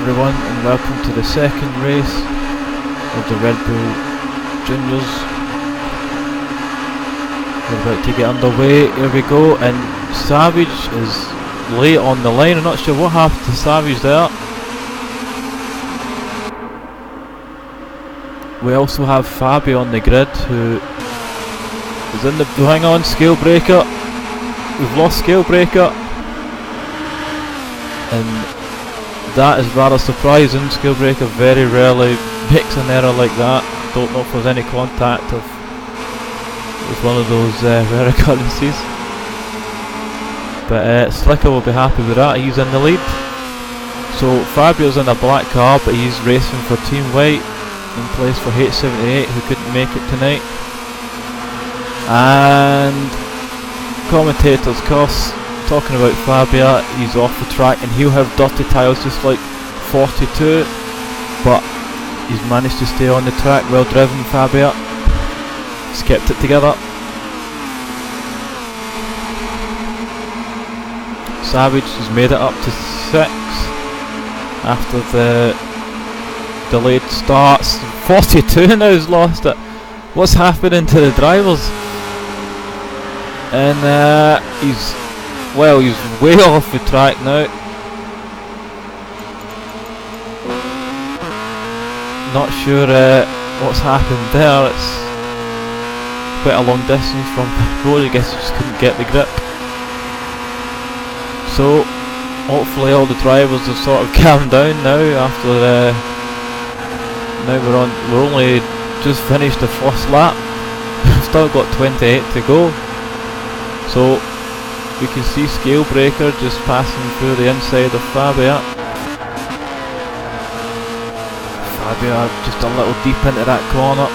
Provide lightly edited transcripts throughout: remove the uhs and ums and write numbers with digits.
everyone, and welcome to the second race of the Red Bull Juniors. We're about to get underway. Here we go, and Savage is late on the line. I'm not sure what happened to Savage there. We also have Fabio on the grid, who is in the... hang on, Scale Breaker. We've lost Scale Breaker, and that is rather surprising. Scale Breaker very rarely makes an error like that. Don't know if there's any contact of with one of those rare occurrences. But Slicker will be happy with that. He's in the lead. So Fabio's in a black car, but he's racing for Team White in place for H78, who couldn't make it tonight. And commentators curse, talking about Fabio. He's off the track and he'll have dirty tyres just like 42, but he's managed to stay on the track. Well driven, Fabio. He's kept it together. Savage has made it up to 6 after the delayed starts. 42 now, has lost it. What's happening to the drivers? And he's way off the track now. Not sure what's happened there. It's quite a long distance from the road. I guess he just couldn't get the grip. So hopefully all the drivers have sort of calmed down now after now we're only just finished the first lap. Still got 28 to go. So we can see Scale Breaker just passing through the inside of Fabio. Fabio just a little deep into that corner.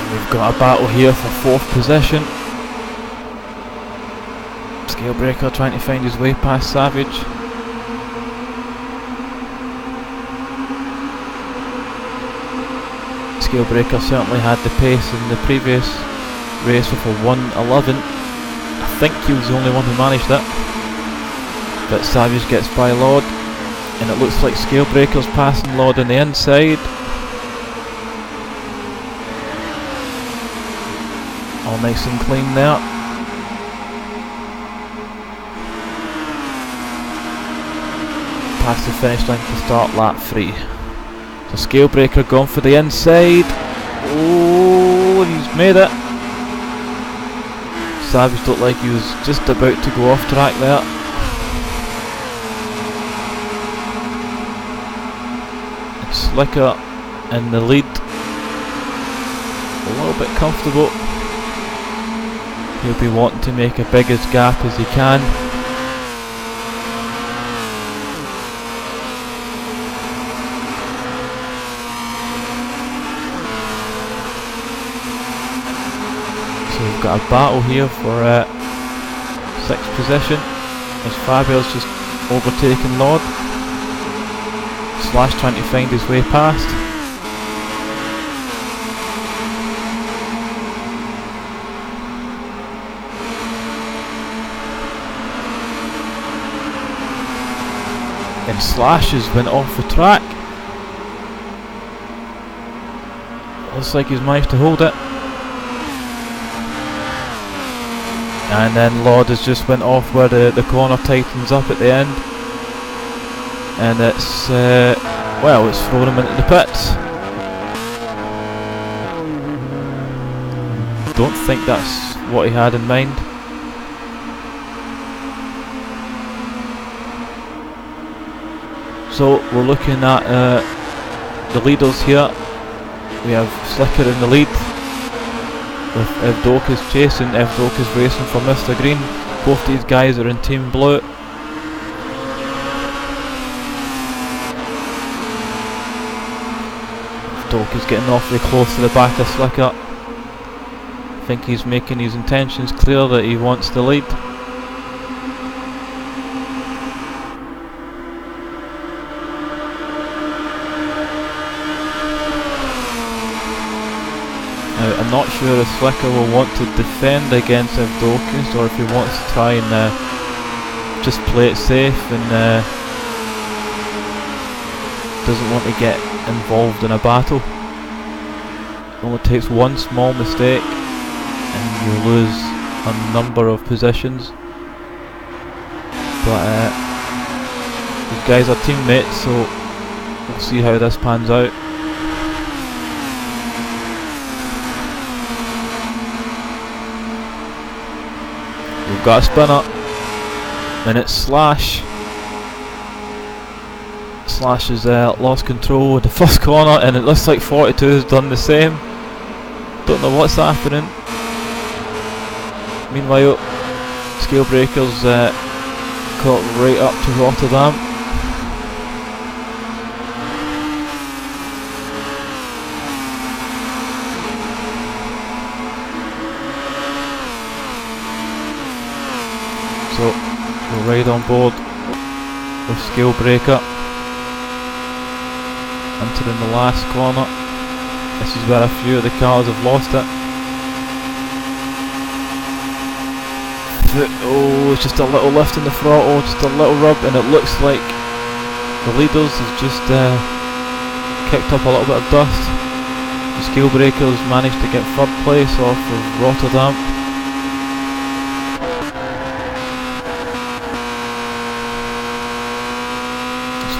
And we've got a battle here for 4th position. Scale Breaker trying to find his way past Savage. Scale Breaker certainly had the pace in the previous race with a 1:11. I think he was the only one who managed it. But Savage gets by Lord, and it looks like Scale Breaker's passing Lord on the inside. All nice and clean there. Past the finish line to start lap 3. So Scale Breaker gone for the inside. Oh, he's made it. Savage looked like he was just about to go off track there. And Slicker in the lead. A little bit comfortable. He'll be wanting to make a biggest gap as he can. So we've got a battle here for 6th position as Fabio's just overtaken Lord. Slash trying to find his way past. And Slash has went off the track. Looks like he's managed to hold it. And then Lord has just went off where the corner tightens up at the end. And it's, well, it's thrown him into the pits. Don't think that's what he had in mind. So we're looking at the leaders here. We have Slicker in the lead, with Evdoka's chasing. Evdoka's racing for Mr. Green. Both these guys are in Team Blue. Evdoka's getting awfully close to the back of Slicker. I think he's making his intentions clear that he wants the lead. I'm not sure if Slicker will want to defend against Evdokis or if he wants to try and just play it safe and doesn't want to get involved in a battle. It only takes one small mistake and you lose a number of positions. But these guys are teammates, so we'll see how this pans out. We've got a spinner, and it's Slash. Slash has lost control of the first corner, and it looks like 42 has done the same. Don't know what's happening. Meanwhile, Scalebreaker's caught right up to Rotterdam. So we're right on board with Scalebreaker. Entering the last corner. This is where a few of the cars have lost it. Oh, it's just a little lift in the throttle, just a little rub, and it looks like the leaders have just kicked up a little bit of dust. The Scalebreakers managed to get third place off of Rotterdam.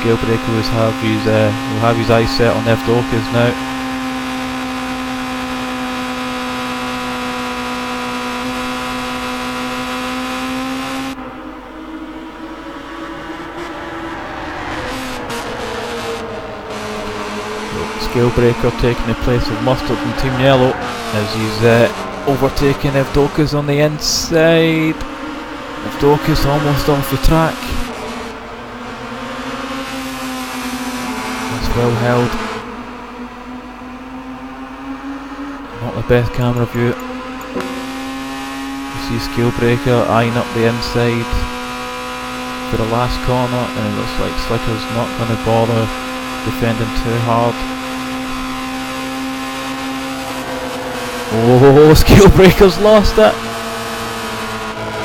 Scalebreaker will have his eyes set on Evdokis now. Scalebreaker taking the place of Mustard from Team Yellow as he's overtaking Evdokis on the inside. Evdokis almost off the track. That's well held. Not the best camera view. You see Scalebreaker eyeing up the inside for the last corner, and it looks like Slicker's not going to bother defending too hard. Oh, Scalebreaker's lost it!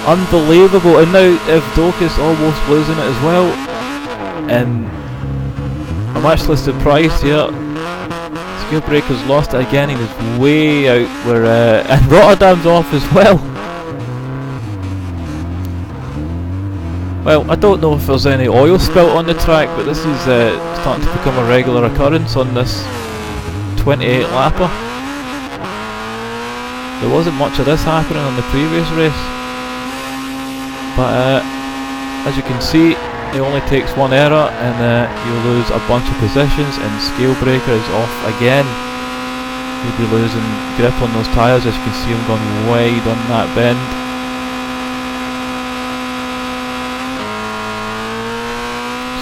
Unbelievable, and now Evdokis almost losing it as well. And I'm actually surprised here. Scalebreaker's lost it again, he was way out where, and Rotterdam's off as well. Well, I don't know if there's any oil spilt on the track, but this is starting to become a regular occurrence on this 28 lapper. There wasn't much of this happening on the previous race, but as you can see, it only takes one error and you lose a bunch of positions, and Scalebreaker is off again. He'll be losing grip on those tyres, as you can see him going wide on that bend.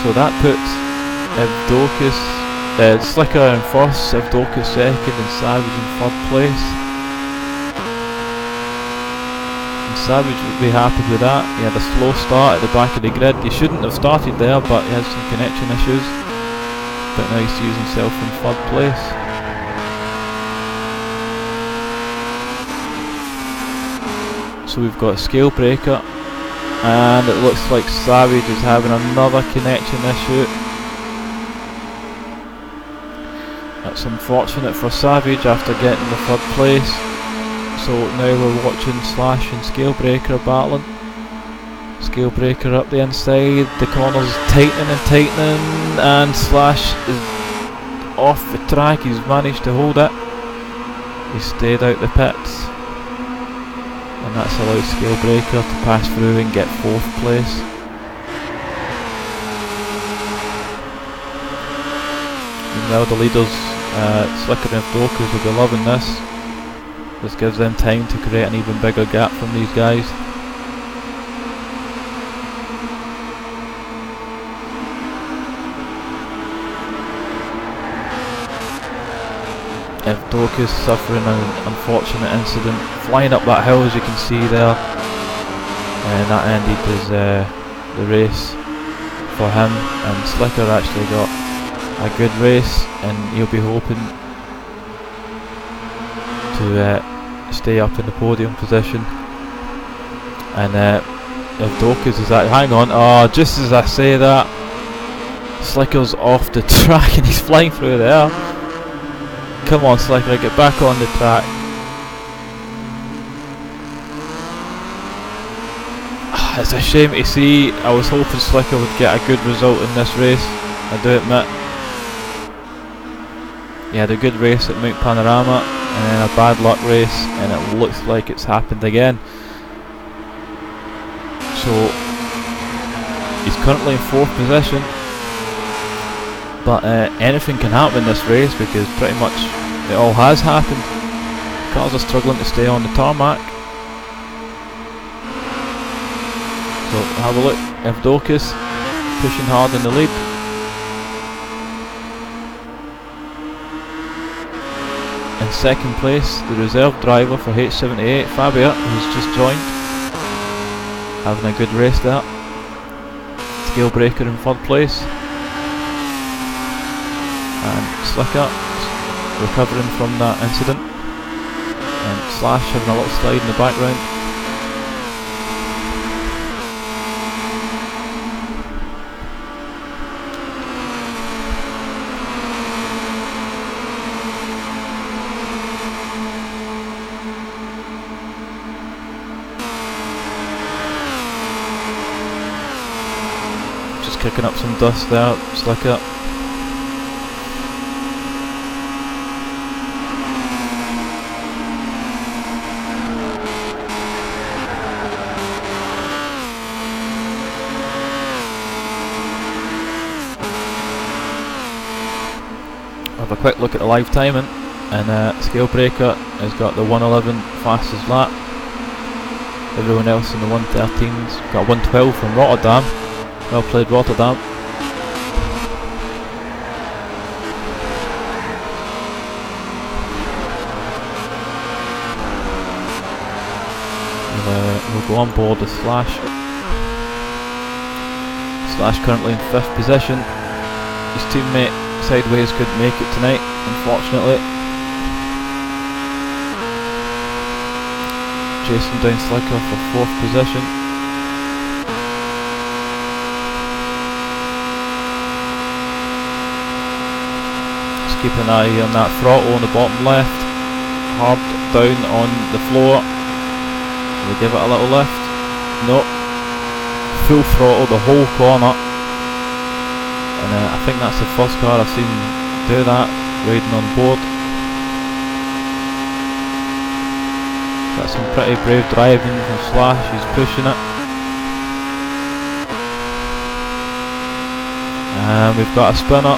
So that puts Evdokis, Slicker in first, Evdokis second, and Savage in third place. Savage would be happy with that. He had a slow start at the back of the grid. He shouldn't have started there, but he has some connection issues. But now he sees himself in third place. So we've got Scalebreaker, and it looks like Savage is having another connection issue. That's unfortunate for Savage after getting the third place. So now we're watching Slash and Scalebreaker battling. Scalebreaker up the inside, the corners tightening and tightening, and Slash is off the track. He's managed to hold it. He stayed out the pits, and that's allowed Scalebreaker to pass through and get fourth place. Meanwhile, the leaders, Slicker and Evdokis, will be loving this. This gives them time to create an even bigger gap from these guys. Evdokis suffering an unfortunate incident, flying up that hill as you can see there, and that ended the race for him. And Slicker actually got a good race, and he'll be hoping to stay up in the podium position. And Evdokas is at, hang on, oh, just as I say that, Slicker's off the track and he's flying through the air. Come on Slicker, get back on the track. It's a shame to see. I was hoping Slicker would get a good result in this race, I do admit. He had a good race at Mount Panorama and then a bad luck race, and it looks like it's happened again. So he's currently in 4th position, but anything can happen in this race because pretty much it all has happened. Cars are struggling to stay on the tarmac. So have a look, Evdokas pushing hard in the lead. In 2nd place, the reserve driver for H78, Fabia, who's just joined, having a good race there. Scalebreaker in 3rd place, and Slicker recovering from that incident, and Slash having a little slide in the background. Kicking up some dust there, Slicker. Have a quick look at the live timing, and Scalebreaker has got the 1:11 fastest lap. Everyone else in the 1:13's got 1:12 from Rotterdam. Well played, Rotterdam. We'll go on board with Slash. Slash currently in 5th position. His teammate Sideways couldn't make it tonight, unfortunately. Jason down Slicker for 4th position. Keep an eye on that throttle on the bottom left, hard down on the floor. We give it a little lift. No, full throttle the whole corner. And I think that's the first car I've seen do that, riding on board. That's some pretty brave driving from Slash, he's pushing it. And we've got a spinner.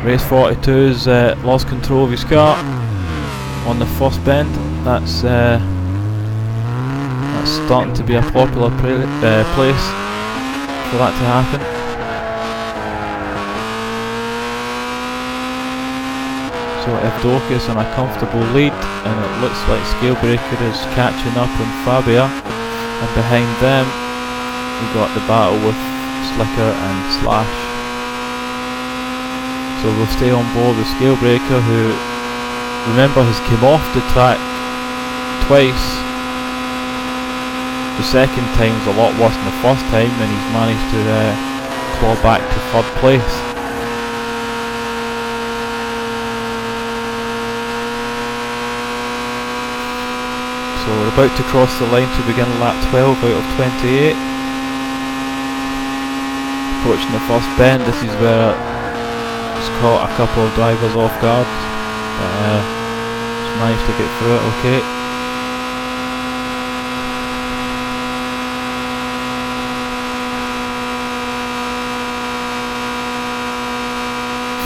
Race 42's lost control of his car on the first bend. That's starting to be a popular place for that to happen. So Evdokas on a comfortable lead, and it looks like Scalebreaker is catching up on Fabia, and behind them we got the battle with Slicker and Slash. So we'll stay on board with Scalebreaker, who, remember, has come off the track twice. The second time was a lot worse than the first time, and he's managed to claw back to 3rd place. So we're about to cross the line to begin lap 12 out of 28. Approaching the first bend, this is where it's caught a couple of drivers off guard, but just managed to get through it okay.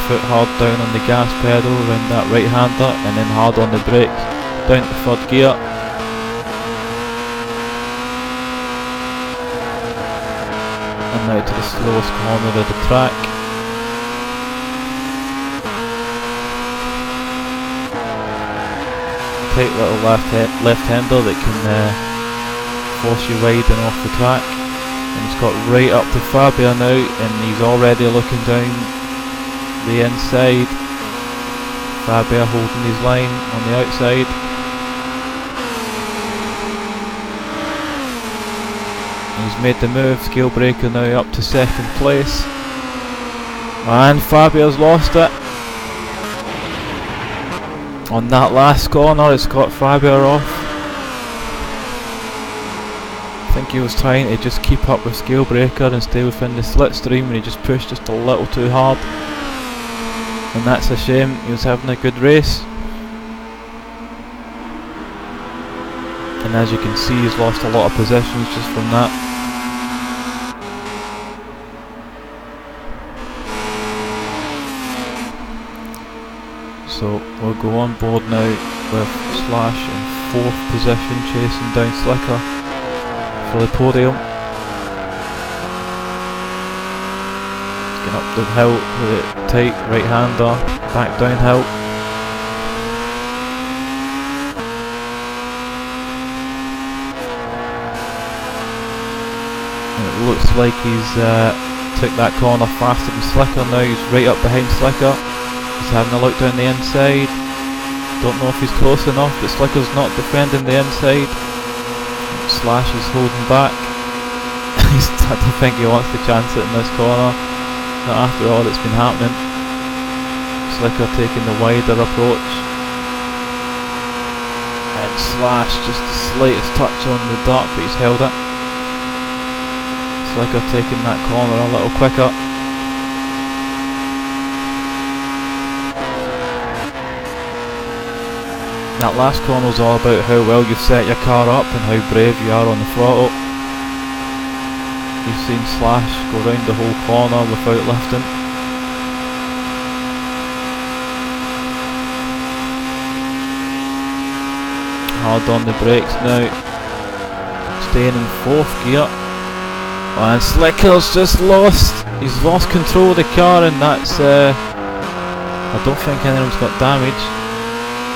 Foot hard down on the gas pedal around that right hander, and then hard on the brakes down to 3rd gear. And now to the slowest corner of the track. Tight little left-hander that can force you riding off the track, and he's got right up to Fabia now, and he's already looking down the inside. Fabia holding his line on the outside. He's made the move. Scale Breaker now up to second place. And Fabio's lost it. On that last corner, it's got Fabio off. I think he was trying to just keep up with Scale Breaker and stay within the slipstream, and he just pushed just a little too hard. And that's a shame. He was having a good race. And as you can see, he's lost a lot of positions just from that. So we'll go on board now with Slash in 4th position, chasing down Slicker for the podium. Getting up the hill with a tight right hander, back downhill. And it looks like he's took that corner faster than Slicker now. He's right up behind Slicker. He's having a look down the inside. Don't know if he's close enough, but Slicker's not defending the inside. Slash is holding back. I don't think he wants to chance it in this corner. Not after all that's been happening. Slicker taking the wider approach. And Slash just the slightest touch on the dart, but he's held it. Slicker taking that corner a little quicker. That last corner was all about how well you've set your car up and how brave you are on the throttle. You've seen Slash go round the whole corner without lifting. Hard on the brakes now. Staying in 4th gear. And Slicker's just lost. He's lost control of the car, and that's I don't think anyone's got damage.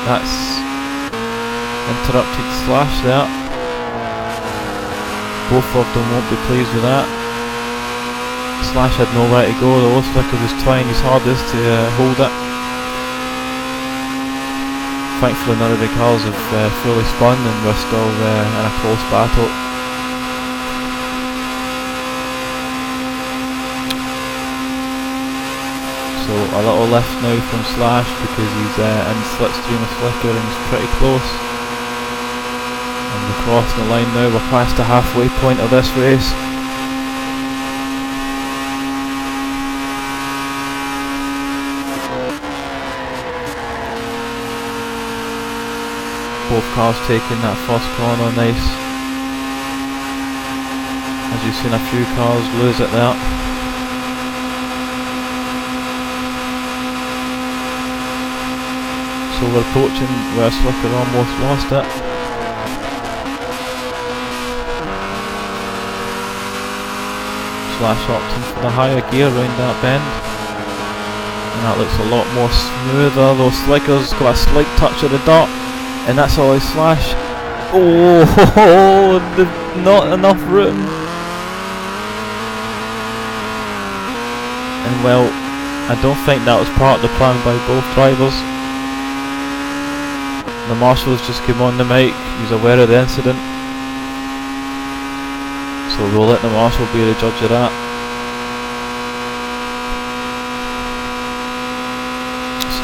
That's interrupted Slash there. Both of them won't be pleased with that. Slash had nowhere to go though. Slicker was trying his hardest to hold it. Thankfully none of the cars have fully spun, and we're still in a close battle. So a little lift now from Slash because he's in slipstream with Slicker and he's pretty close. And we're crossing the line now, we're past the halfway point of this race. Both cars taking that first corner nice. As you've seen a few cars lose it there. So we're approaching where Slicker almost lost it. Slash opting for the higher gear round that bend. And that looks a lot more smoother, though Slicker's got a slight touch of the dart. And that's always Slash. Oh, not enough room. And well, I don't think that was part of the plan by both drivers. The marshal's just came on the mic, he's aware of the incident. So we'll let the marshal be the judge of that.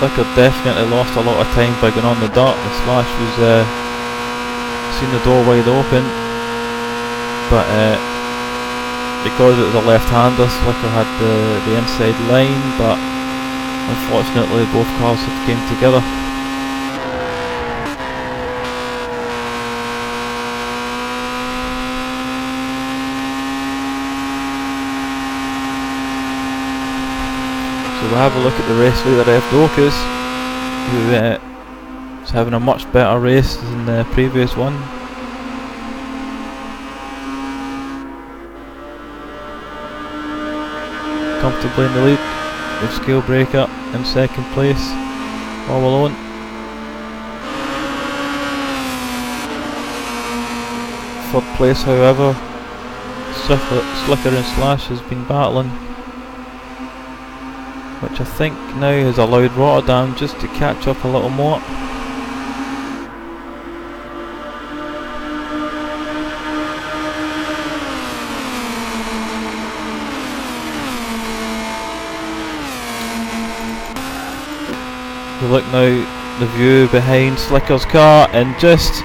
Slicker definitely lost a lot of time by going on the dart. The Slash was seen the door wide open, but because it was a left-hander, Slicker had the inside line, but unfortunately both cars had came together. So we'll have a look at the race leader F. Docus, who is having a much better race than the previous one. Comfortably in the lead, with Scale Breaker in second place, all alone. Third place, however, Slicker and Slash has been battling, which I think now has allowed Rotterdam just to catch up a little more. you look now, the view behind Slicker's car, and just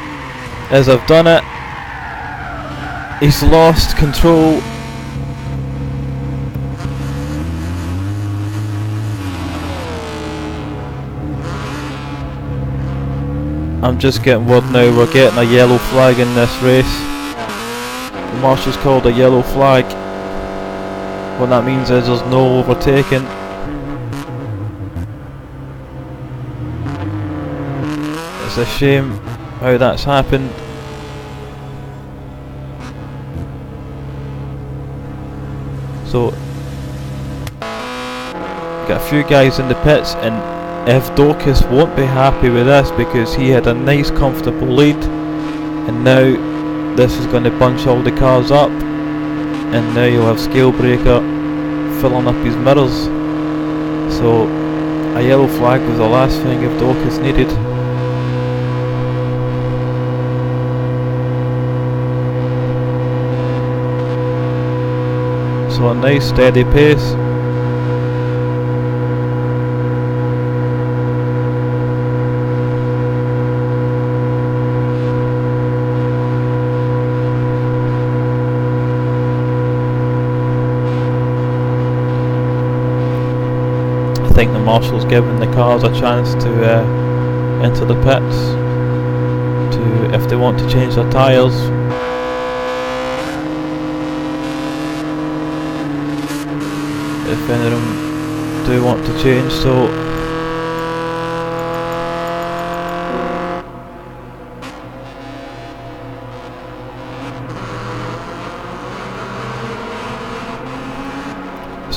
as I've done it, he's lost control. I'm just getting word now, we're getting a yellow flag in this race. The marshal's called a yellow flag. What that means is there's no overtaking. It's a shame how that's happened. So, got a few guys in the pits, and F. Dorcas won't be happy with this because he had a nice comfortable lead, and now this is going to bunch all the cars up, and now you'll have Scalebreaker filling up his mirrors. So a yellow flag was the last thing F. Dorcas needed. So a nice steady pace. I think the marshal's given the cars a chance to enter the pits to if they want to change their tyres. If any of them do want to change, so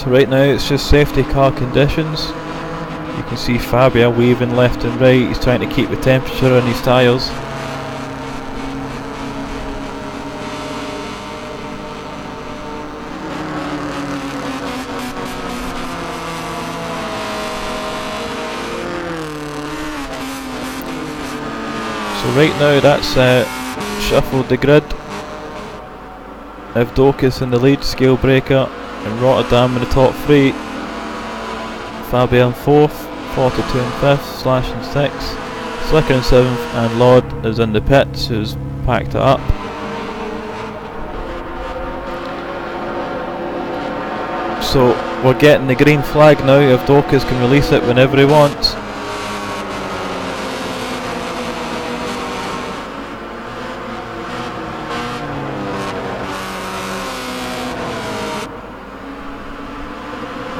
right now it's just safety car conditions. You can see Fabio weaving left and right, he's trying to keep the temperature on his tyres. So right now that's shuffled the grid. If Dorcas in the lead, Scalebreaker and Rotterdam in the top 3, Fabio in 4th, 42 in 5th, Slash in 6th, Slicker in 7th, and Lord is in the pits who's packed it up. So we're getting the green flag now. If Dorcas can release it whenever he wants.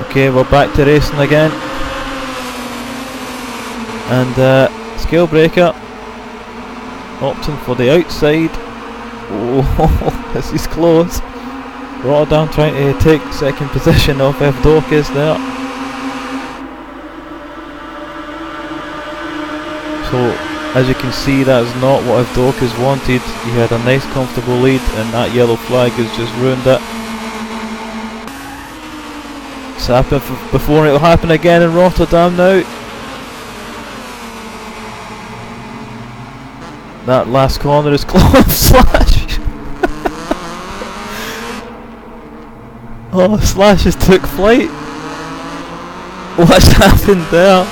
Okay, we're back to racing again, and Scalebreaker opting for the outside. Oh, this is close. Rotterdam trying to take second position off F. Dorcas there. So as you can see, that is not what F. Dorcas wanted. He had a nice comfortable lead, and that yellow flag has just ruined it. It's happened before, and it'll happen again in Rotterdam now. That last corner is close. Slash. Oh, Slash has took flight. What's happened there?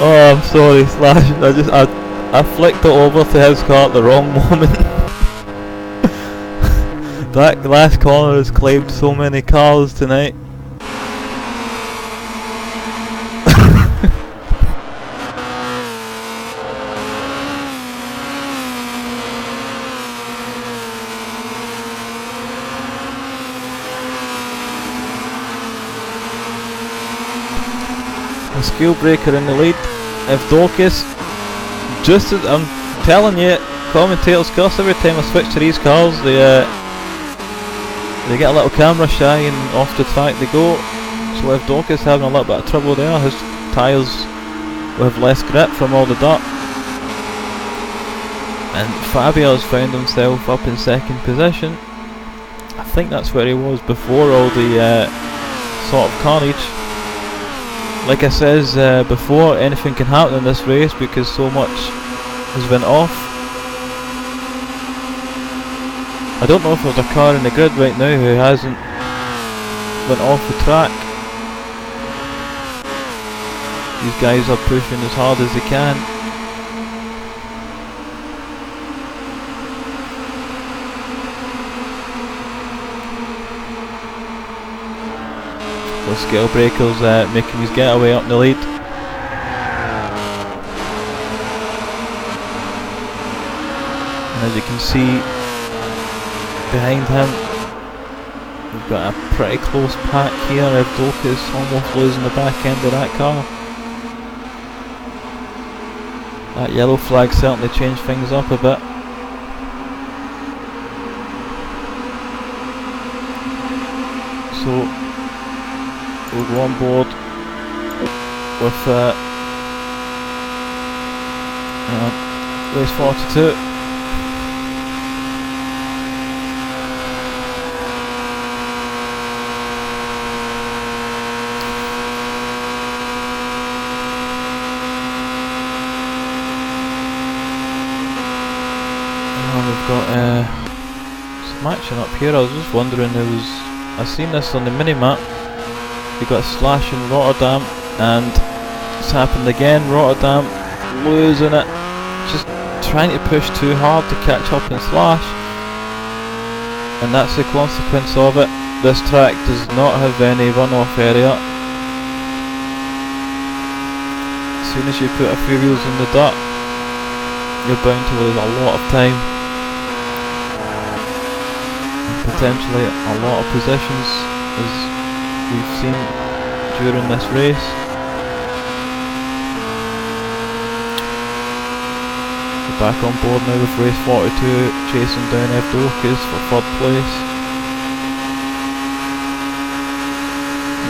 Oh, I'm sorry, Slash. I flicked it over to his car at the wrong moment. That last corner has claimed so many cars tonight. A Scalebreaker in the lead. If Dorcas, just as I'm telling you, commentators curse every time I switch to these cars. They get a little camera shy and off the track they go. So if Dorcas having a little bit of trouble there, his tyres will have less grip from all the dirt. And Fabio's found himself up in second position. I think that's where he was before all the sort of carnage. Like I says before, anything can happen in this race because so much has been off. I don't know if there's a car in the grid right now who hasn't went off the track. These guys are pushing as hard as they can. The scale breakers making his getaway up the lead. And as you can see behind him, we've got a pretty close pack here. Evdokas almost losing the back end of that car. That yellow flag certainly changed things up a bit. So we'll go on board with race 42. We've got some action up here. I was just wondering, I've seen this on the mini-map. We've got Slash in Rotterdam, and it's happened again. Rotterdam losing it, just trying to push too hard to catch up in Slash, and that's the consequence of it. This track does not have any runoff area. As soon as you put a few wheels in the dirt, you're bound to lose a lot of time. Potentially a lot of positions, as we've seen during this race. We're back on board now with race 42, chasing down Evdokas for 3rd place.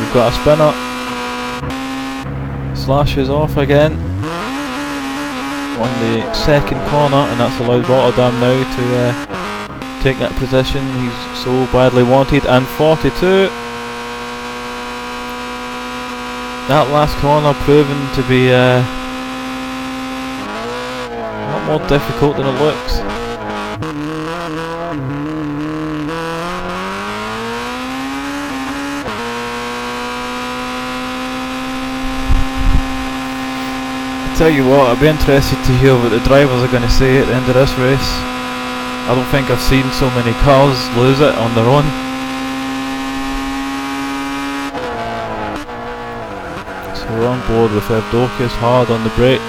We've got a spinner. Slash is off again on the 2nd corner, and that's allowed Rotterdam now to take that position he's so badly wanted. And 42, that last corner proven to be a lot more difficult than it looks. I tell you what, I'd be interested to hear what the drivers are going to say at the end of this race. I don't think I've seen so many cars lose it on their own. So we're on board with Evdokas, hard on the brakes.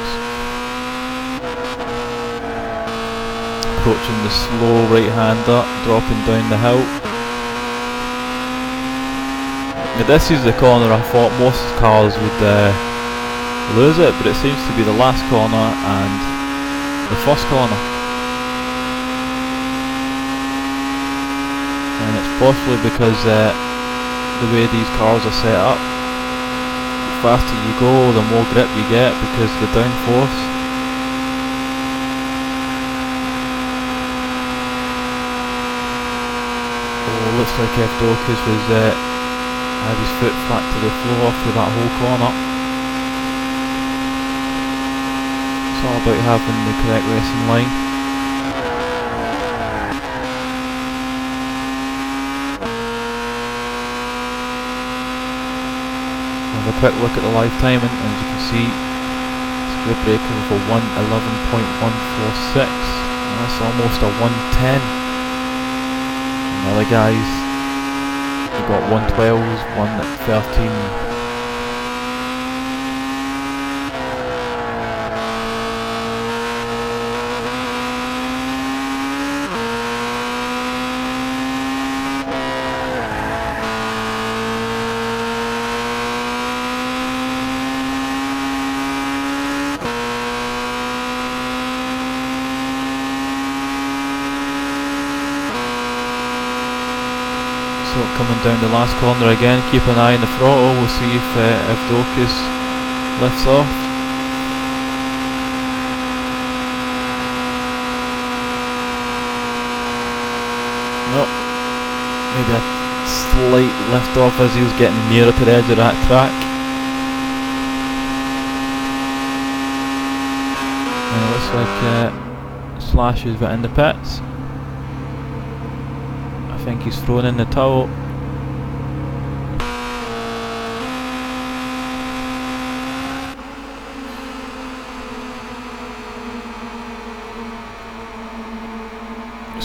Approaching the slow right-hander, dropping down the hill. Now this is the corner I thought most cars would lose it, but it seems to be the last corner and the first corner. And it's possibly because the way these cars are set up, the faster you go, the more grip you get because of the downforce. Oh, looks like Evdokas had his foot flat to the floor through that whole corner. It's all about having the correct racing line. A quick look at the live timing, and as you can see, it's a breaker for 1:11.146, and that's almost a 1:10. And the other guys, we've got 1:12s, 1:13. So coming down the last corner again, keep an eye on the throttle, we'll see if Evdokas lifts off. Nope, maybe a slight lift off as he was getting nearer to the edge of that track. And it looks like Slash is in the pits. I think he's thrown in the towel.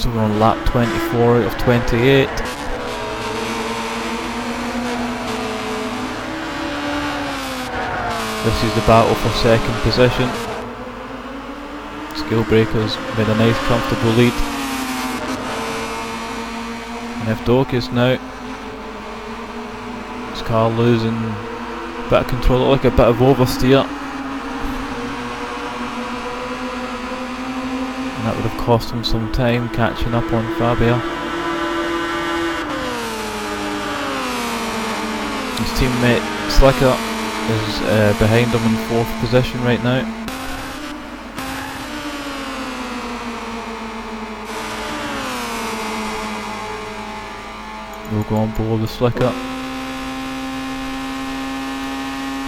So we're on lap 24 out of 28. This is the battle for second position. Skill Breakers made a nice comfortable lead. And if Dorcas now, this car losing a bit of control, like a bit of oversteer. And that would have cost him some time catching up on Fabio. His teammate Slicker is behind him in 4th position right now. We'll go on below the Slicker.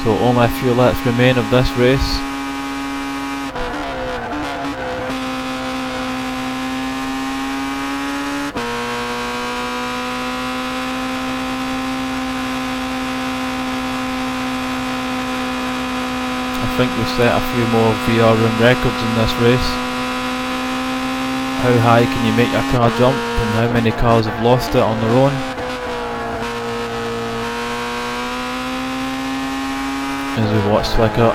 So only a few laps remain of this race. I think we've set a few more VR room records in this race. How high can you make your car jump, and how many cars have lost it on their own? As we watch Slicker.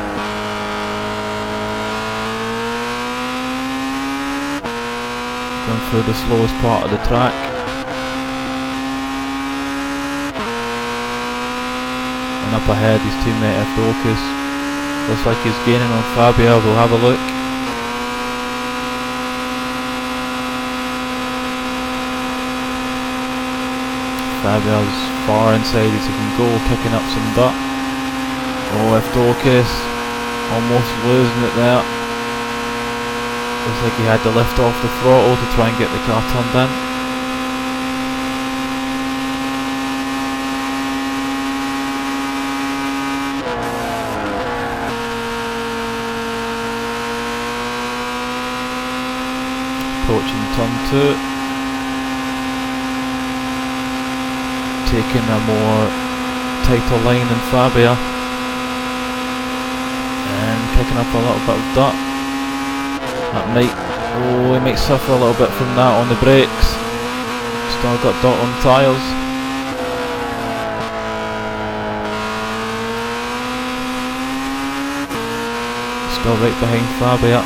Going through the slowest part of the track. And up ahead his teammate Dorcas. Looks like he's gaining on Fabio, we'll have a look. Fabio's far inside as he can go, kicking up some dirt. Oh, Dorcas almost losing it there. Looks like he had to lift off the throttle to try and get the car turned in. Approaching turn 2, taking a more tighter line than Fabio, and picking up a little bit of dirt. That might, oh, he might suffer a little bit from that on the brakes. Still got dirt on tyres. Still right behind Fabio.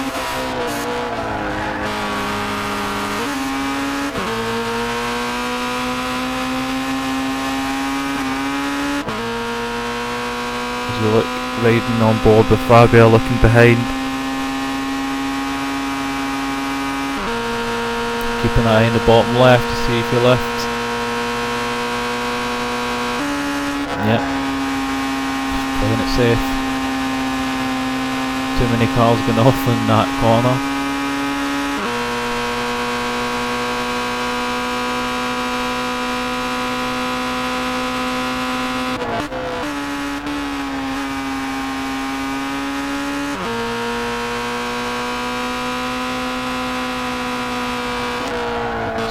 We look riding on board with Fabio looking behind. Keeping an eye on the bottom left to see if he lifts. Yep. Playing it safe. Too many cars going off in that corner.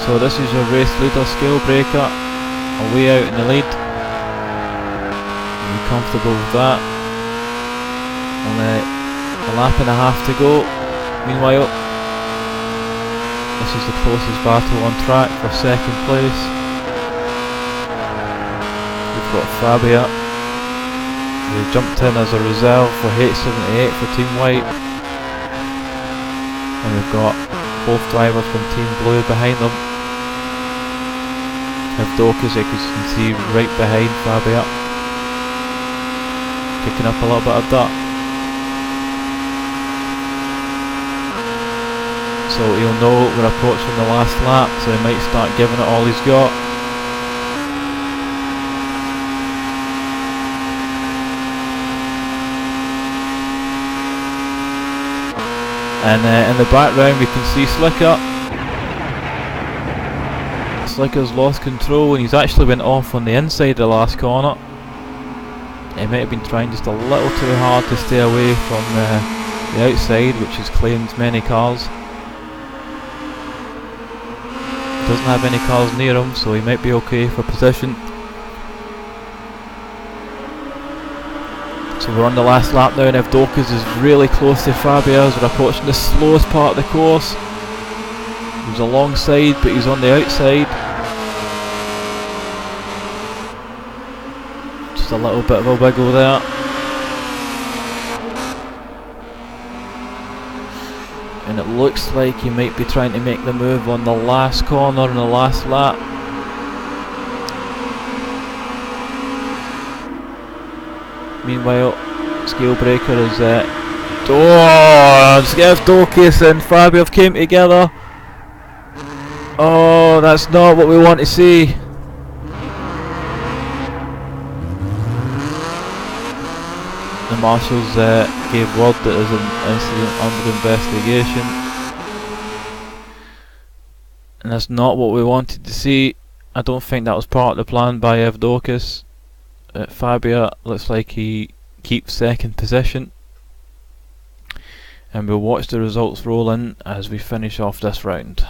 So this is your race leader, Skill Breaker, away out in the lead. Are you comfortable with that? Only a lap and a half to go. Meanwhile, this is the closest battle on track for second place. We've got Fabio, who jumped in as a reserve for H78 for Team White. And we've got both drivers from Team Blue behind them. Dorcas, you can see right behind Fabio, kicking up a little bit of dirt. So he'll know we're approaching the last lap, so he might start giving it all he's got. And in the background we can see Slicker. Slicker's lost control and he's actually went off on the inside of the last corner. He might have been trying just a little too hard to stay away from the outside, which has claimed many cars. Doesn't have any cars near him, so he might be okay for position. So we're on the last lap now, and if Dorcas is really close to Fabio as we're approaching the slowest part of the course. was alongside, but he's on the outside. Just a little bit of a wiggle there. And it looks like he might be trying to make the move on the last corner in the last lap. Meanwhile, Scalebreaker is Dorcas and Fabio have came together. Oh, that's not what we want to see. The marshals gave word that there's an incident under investigation, and that's not what we wanted to see. I don't think that was part of the plan by Evdokis. Fabio looks like he keeps second position, and we'll watch the results roll in as we finish off this round.